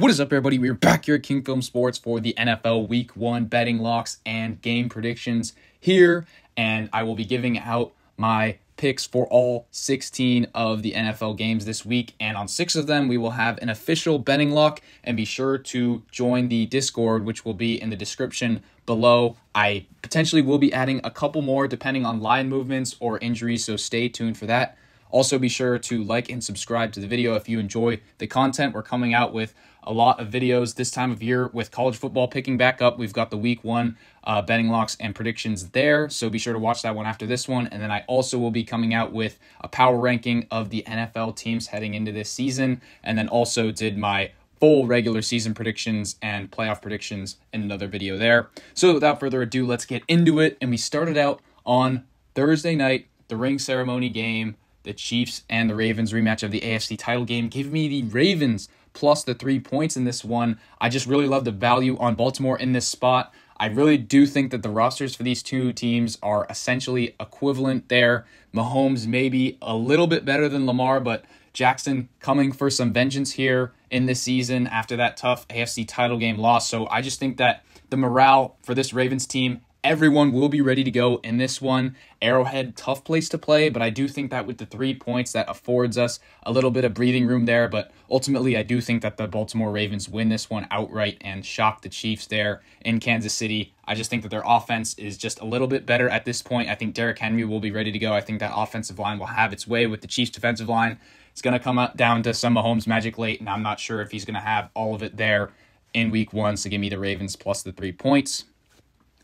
What is up, everybody? We're back here at King Film Sports for the NFL Week 1 betting locks and game predictions here, and I will be giving out my picks for all 16 of the NFL games this week, and on 6 of them, we will have an official betting lock, and be sure to join the Discord, which will be in the description below. I potentially will be adding a couple more depending on line movements or injuries, so stay tuned for that. Also, be sure to like and subscribe to the video if you enjoy the content. We're coming out with a lot of videos this time of year with college football picking back up. We've got the week 1 betting locks and predictions there, so be sure to watch that one after this one. And then I also will be coming out with a power ranking of the NFL teams heading into this season, and then also did my full regular season predictions and playoff predictions in another video there. So without further ado, let's get into it. And we started out on Thursday night, the ring ceremony game. The Chiefs and the Ravens rematch of the AFC title game. Give me the Ravens plus the 3 points in this one. I just really love the value on Baltimore in this spot. I really do think that the rosters for these two teams are essentially equivalent there. Mahomes maybe a little bit better than Lamar, but Jackson coming for some vengeance here in this season after that tough AFC title game loss. So I just think that the morale for this Ravens team, everyone will be ready to go in this one. Arrowhead, tough place to play, but I do think that with the 3 points, that affords us a little bit of breathing room there. But ultimately, I do think that the Baltimore Ravens win this one outright and shock the Chiefs there in Kansas City. I just think that their offense is just a little bit better at this point. I think Derrick Henry will be ready to go. I think that offensive line will have its way with the Chiefs' defensive line. It's going to come down to some Mahomes magic late, and I'm not sure if he's going to have all of it there in week 1. So give me the Ravens plus the 3 points.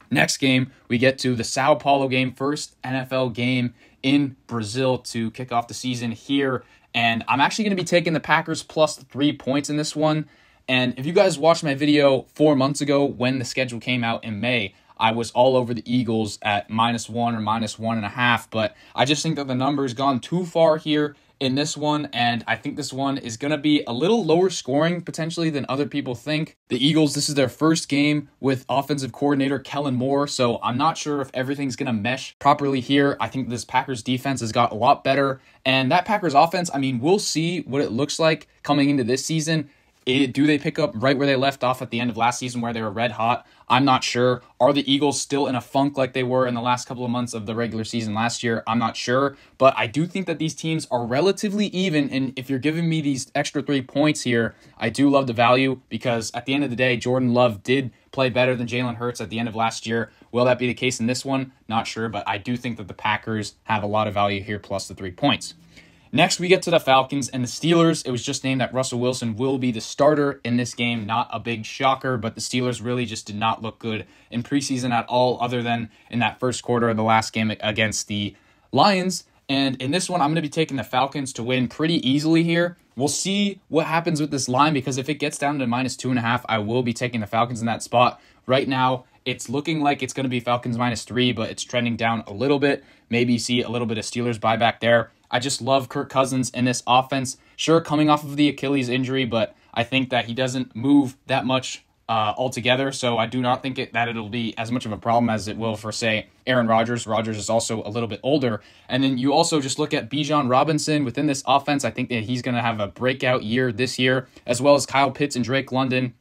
Next game, we get to the Sao Paulo game, first NFL game in Brazil to kick off the season here. And I'm actually going to be taking the Packers plus 3 points in this one. And if you guys watched my video 4 months ago when the schedule came out in May, I was all over the Eagles at -1 or -1.5. But I just think that the number's gone too far here in this one, and I think this one is going to be a little lower scoring potentially than other people think. The Eagles, this is their first game with offensive coordinator Kellen Moore, so I'm not sure if everything's going to mesh properly here. I think this Packers defense has got a lot better, and that Packers offense, I mean, we'll see what it looks like coming into this season. Do they pick up right where they left off at the end of last season where they were red hot? I'm not sure. Are the Eagles still in a funk like they were in the last couple of months of the regular season last year? I'm not sure. But I do think that these teams are relatively even. And if you're giving me these extra 3 points here, I do love the value because at the end of the day, Jordan Love did play better than Jalen Hurts at the end of last year. Will that be the case in this one? Not sure. But I do think that the Packers have a lot of value here plus the 3 points. Next, we get to the Falcons and the Steelers. It was just named that Russell Wilson will be the starter in this game. Not a big shocker, but the Steelers really just did not look good in preseason at all, other than in that first quarter of the last game against the Lions. And in this one, I'm going to be taking the Falcons to win pretty easily here. We'll see what happens with this line, because if it gets down to -2.5, I will be taking the Falcons in that spot. Right now, it's looking like it's going to be Falcons -3, but it's trending down a little bit. Maybe see a little bit of Steelers buyback there. I just love Kirk Cousins in this offense. Sure, coming off of the Achilles injury, but I think that he doesn't move that much altogether, so I do not think that it'll be as much of a problem as it will for, say, Aaron Rodgers. Rodgers is also a little bit older. And then you also just look at Bijan Robinson within this offense. I think that he's going to have a breakout year this year, as well as Kyle Pitts and Drake London.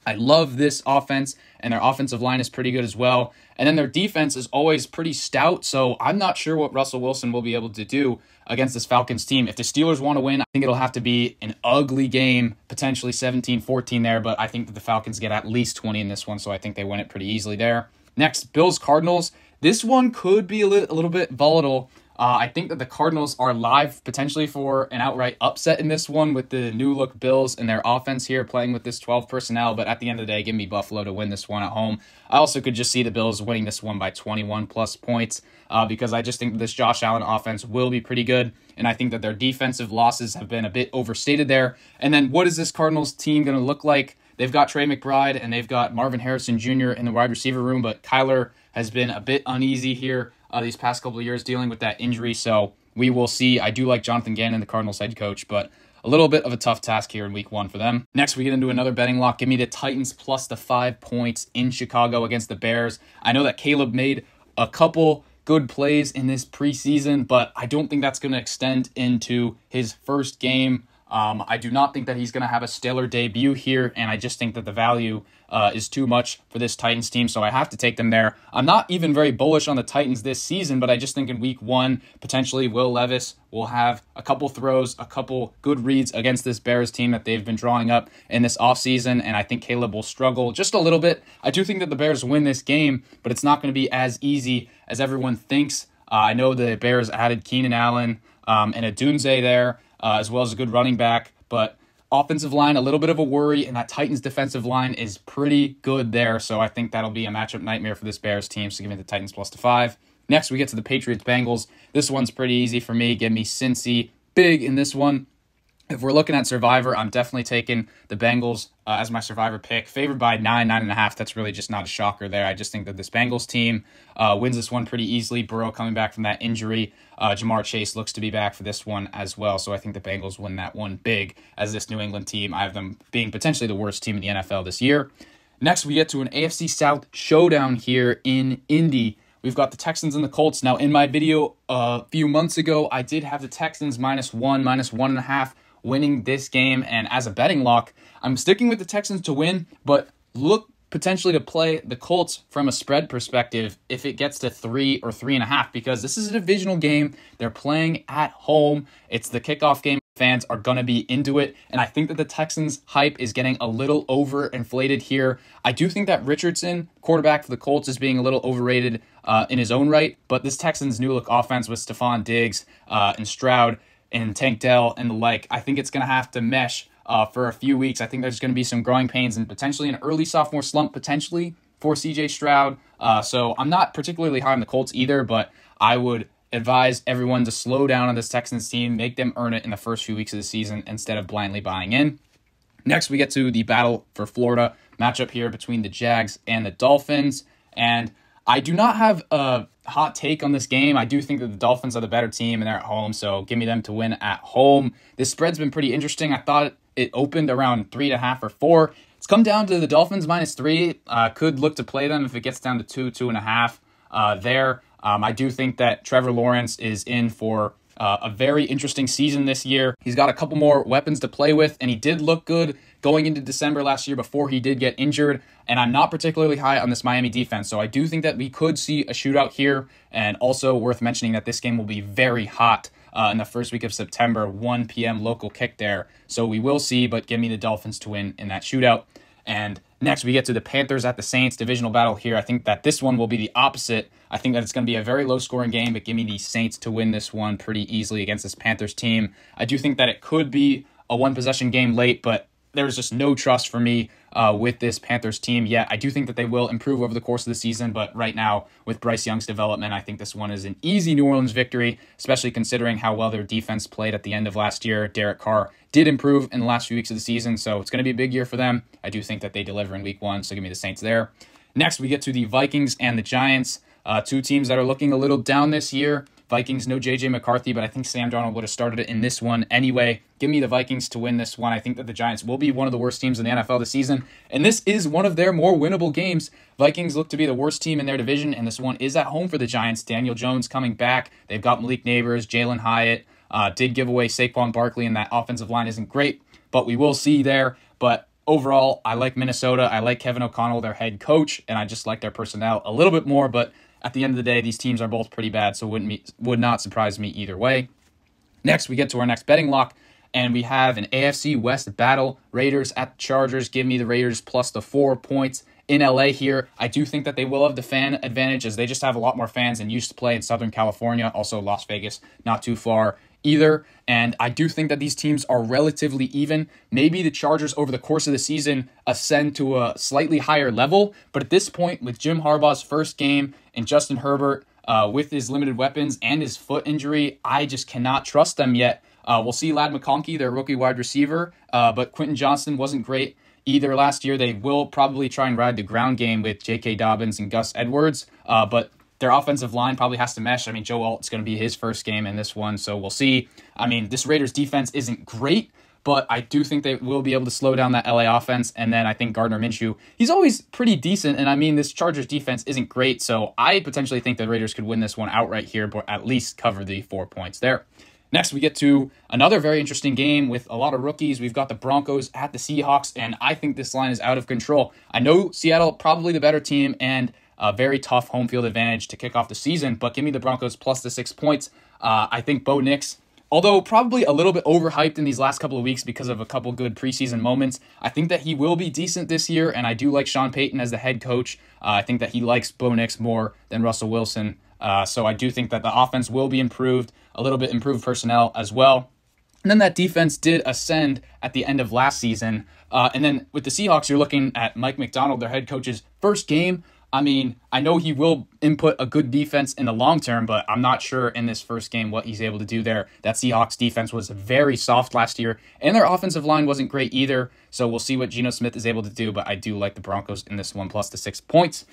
I love this offense, and their offensive line is pretty good as well. And then their defense is always pretty stout, so I'm not sure what Russell Wilson will be able to do against this Falcons team. If the Steelers want to win, I think it'll have to be an ugly game, potentially 17-14 there, but I think that the Falcons get at least 20 in this one, so I think they win it pretty easily there. Next, Bills-Cardinals. This one could be a little bit volatile. I think that the Cardinals are live potentially for an outright upset in this one with the new look Bills and their offense here playing with this 12 personnel. But at the end of the day, give me Buffalo to win this one at home. I also could just see the Bills winning this one by 21 plus points because I just think this Josh Allen offense will be pretty good. And I think that their defensive losses have been a bit overstated there. And then what is this Cardinals team going to look like? They've got Trey McBride and they've got Marvin Harrison Jr. in the wide receiver room, but Kyler has been a bit uneasy here these past couple of years dealing with that injury, so we will see. I do like Jonathan Gannon, the Cardinals head coach, but a little bit of a tough task here in week 1 for them. Next, we get into another betting lock. Give me the Titans plus the 5 points in Chicago against the Bears. I know that Caleb made a couple good plays in this preseason, but I don't think that's going to extend into his first game I do not think that he's going to have a stellar debut here, and I just think that the value is too much for this Titans team, so I have to take them there. I'm not even very bullish on the Titans this season, but I just think in week 1, potentially Will Levis will have a couple throws, a couple good reads against this Bears team that they've been drawing up in this offseason, and I think Caleb will struggle just a little bit. I do think that the Bears win this game, but it's not going to be as easy as everyone thinks. I know the Bears added Keenan Allen and Odunze there, as well as a good running back, but offensive line, a little bit of a worry, and that Titans defensive line is pretty good there, so I think that'll be a matchup nightmare for this Bears team, so give me the Titans +5. Next, we get to the Patriots-Bengals. This one's pretty easy for me. Give me Cincy big in this one. If we're looking at Survivor, I'm definitely taking the Bengals as my Survivor pick. Favored by 9.5. That's really just not a shocker there. I just think that this Bengals team wins this one pretty easily. Burrow coming back from that injury. Jamar Chase looks to be back for this one as well. So I think the Bengals win that one big as this New England team. I have them being potentially the worst team in the NFL this year. Next, we get to an AFC South showdown here in Indy. We've got the Texans and the Colts. Now, in my video a few months ago, I did have the Texans -1, -1.5 winning this game. And as a betting lock, I'm sticking with the Texans to win, but look potentially to play the Colts from a spread perspective if it gets to 3 or 3.5, because this is a divisional game. They're playing at home. It's the kickoff game. Fans are going to be into it, and I think that the Texans hype is getting a little overinflated here. I do think that Richardson, quarterback for the Colts, is being a little overrated in his own right, but this Texans new look offense with Stephon Diggs and Stroud and Tank Dell and the like, I think it's going to have to mesh for a few weeks. I think there's going to be some growing pains and potentially an early sophomore slump potentially for CJ Stroud. So I'm not particularly high on the Colts either, but I would advise everyone to slow down on this Texans team, make them earn it in the first few weeks of the season instead of blindly buying in. Next, we get to the battle for Florida matchup here between the Jags and the Dolphins. And I do not have a hot take on this game. I do think that the Dolphins are the better team and they're at home, so give me them to win at home. This spread's been pretty interesting. I thought it opened around 3.5 or 4. It's come down to the Dolphins -3. Could look to play them if it gets down to 2, 2.5 there. I do think that Trevor Lawrence is in for a very interesting season this year. He's got a couple more weapons to play with, and he did look good going into December last year before he did get injured, and I'm not particularly high on this Miami defense, so I do think that we could see a shootout here, and also worth mentioning that this game will be very hot in the first week of September, 1 p.m. local kick there, so we will see, but give me the Dolphins to win in that shootout. And next, we get to the Panthers at the Saints divisional battle here. I think that this one will be the opposite. I think that it's going to be a very low-scoring game, but give me the Saints to win this one pretty easily against this Panthers team. I do think that it could be a one-possession game late, but there's just no trust for me with this Panthers team yet. I do think that they will improve over the course of the season, but right now, with Bryce Young's development, I think this one is an easy New Orleans victory, especially considering how well their defense played at the end of last year. Derek Carr did improve in the last few weeks of the season, so it's going to be a big year for them. I do think that they deliver in week 1, so give me the Saints there. Next, we get to the Vikings and the Giants, two teams that are looking a little down this year. Vikings, no J.J. McCarthy, but I think Sam Darnold would have started it in this one anyway. Give me the Vikings to win this one. I think that the Giants will be one of the worst teams in the NFL this season, and this is one of their more winnable games. Vikings look to be the worst team in their division, and this one is at home for the Giants. Daniel Jones coming back. They've got Malik Neighbors, Jalen Hyatt. Did give away Saquon Barkley, and that offensive line isn't great, but we will see there. But overall, I like Minnesota. I like Kevin O'Connell, their head coach, and I just like their personnel a little bit more, but at the end of the day, these teams are both pretty bad, so would not surprise me either way. Next, we get to our next betting lock, and we have an AFC West battle. Raiders at the Chargers. Give me the Raiders plus the 4 points in LA here. I do think that they will have the fan advantage, as they just have a lot more fans and used to play in Southern California, also Las Vegas, not too far either. And I do think that these teams are relatively even. Maybe the Chargers over the course of the season ascend to a slightly higher level, but at this point, with Jim Harbaugh's first game and Justin Herbert with his limited weapons and his foot injury, I just cannot trust them yet. We'll see Ladd McConkey, their rookie wide receiver, but Quentin Johnston wasn't great either last year. They will probably try and ride the ground game with J.K. Dobbins and Gus Edwards, but their offensive line probably has to mesh. I mean, Joe Alt's going to be his first game in this one, so we'll see. I mean, this Raiders defense isn't great, but I do think they will be able to slow down that LA offense. And then I think Gardner Minshew, he's always pretty decent. And I mean, this Chargers defense isn't great, so I potentially think the Raiders could win this one outright here, but at least cover the 4 points there. Next, we get to another very interesting game with a lot of rookies. We've got the Broncos at the Seahawks, and I think this line is out of control. I know Seattle, probably the better team, and a very tough home field advantage to kick off the season, but give me the Broncos plus the 6 points. I think Bo Nix, although probably a little bit overhyped in these last couple of weeks because of a couple good preseason moments, I think that he will be decent this year, and I do like Sean Payton as the head coach. I think that he likes Bo Nix more than Russell Wilson. So I do think that the offense will be improved, a little bit improved personnel as well. And then that defense did ascend at the end of last season. And then with the Seahawks, you're looking at Mike Macdonald, their head coach's first game. I mean, I know he will input a good defense in the long term, but I'm not sure in this first game what he's able to do there. That Seahawks defense was very soft last year, and their offensive line wasn't great either. So we'll see what Geno Smith is able to do, but I do like the Broncos in this one plus the 6 points.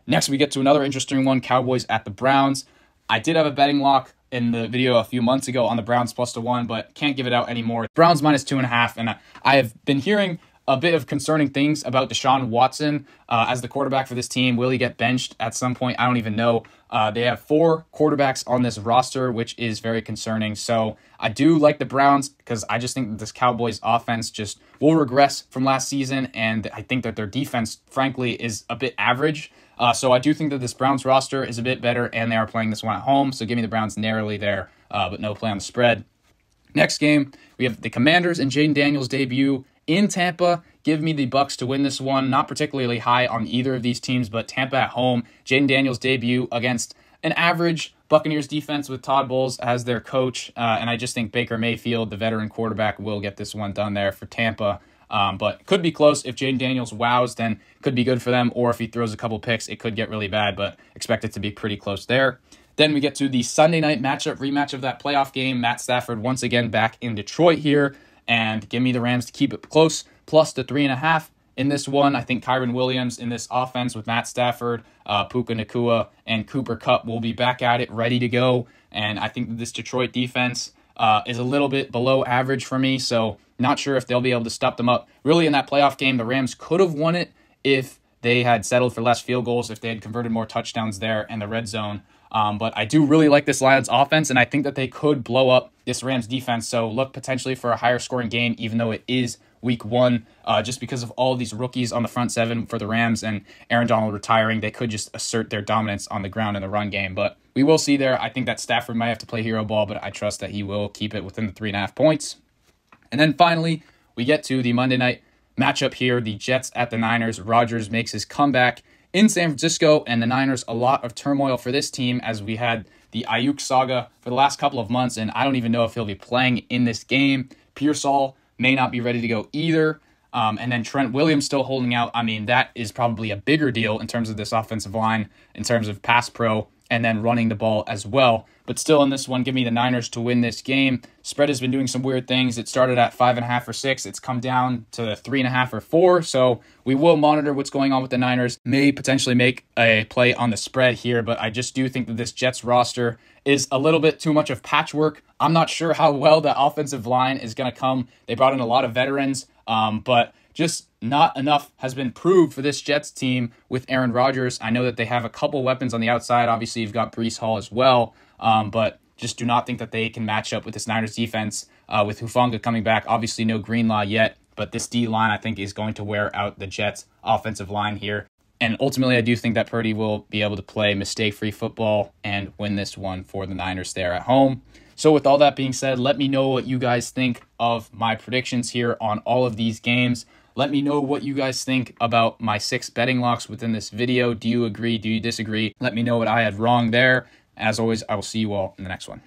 Next, we get to another interesting one, Cowboys at the Browns. I did have a betting lock in the video a few months ago on the Browns +1, but can't give it out anymore. Browns -2.5, and I have been hearing a bit of concerning things about Deshaun Watson as the quarterback for this team. Will he get benched at some point? I don't even know. They have 4 quarterbacks on this roster, which is very concerning. So I do like the Browns because I just think that this Cowboys offense just will regress from last season, and I think that their defense, frankly, is a bit average. So I do think that this Browns roster is a bit better, and they are playing this one at home. So give me the Browns narrowly there, but no play on the spread. Next game, we have the Commanders and Jaden Daniels' debut in Tampa. Give me the Bucs to win this one. Not particularly high on either of these teams, but Tampa at home. Jaden Daniels' debut against an average Buccaneers defense with Todd Bowles as their coach. And I just think Baker Mayfield, the veteran quarterback, will get this one done there for Tampa. But could be close. If Jaden Daniels wows, then could be good for them. Or if he throws a couple picks, it could get really bad, but expect it to be pretty close there. Then we get to the Sunday night rematch of that playoff game. Matt Stafford once again back in Detroit here. And give me the Rams to keep it close, plus the 3.5 in this one. I think Kyren Williams in this offense with Matt Stafford, Puka Nacua, and Cooper Kupp will be back at it, ready to go. And I think that this Detroit defense is a little bit below average for me, so not sure if they'll be able to stop them up. Really, in that playoff game, the Rams could have won it if they had settled for less field goals, if they had converted more touchdowns there in the red zone. But I do really like this Lions offense, and I think that they could blow up this Rams defense. So look potentially for a higher scoring game, even though it is week 1, just because of all these rookies on the front 7 for the Rams and Aaron Donald retiring. They could just assert their dominance on the ground in the run game. But we will see there. I think that Stafford might have to play hero ball, but I trust that he will keep it within the 3.5 points. And then finally, we get to the Monday night matchup here, the Jets at the Niners. Rodgers makes his comeback in San Francisco, and the Niners, a lot of turmoil for this team as we had the Ayuk saga for the last couple of months, and I don't even know if he'll be playing in this game. Pearsall may not be ready to go either. And then Trent Williams still holding out. I mean, that is probably a bigger deal in terms of this offensive line, in terms of pass pro, and then running the ball as well. But still in this one, give me the Niners to win this game. Spread has been doing some weird things. It started at 5.5 or 6. It's come down to 3.5 or 4. So we will monitor what's going on with the Niners. May potentially make a play on the spread here, but I just do think that this Jets roster is a little bit too much of patchwork. I'm not sure how well the offensive line is going to come. They brought in a lot of veterans, but just not enough has been proved for this Jets team with Aaron Rodgers. I know that they have a couple weapons on the outside. Obviously, you've got Breece Hall as well, but just do not think that they can match up with this Niners defense with Hufanga coming back. Obviously, no Greenlaw yet, but this D-line, I think, is going to wear out the Jets' offensive line here. And ultimately, I do think that Purdy will be able to play mistake-free football and win this one for the Niners there at home. So with all that being said, let me know what you guys think of my predictions here on all of these games. Let me know what you guys think about my 6 betting locks within this video. Do you agree? Do you disagree? Let me know what I had wrong there. As always, I will see you all in the next one.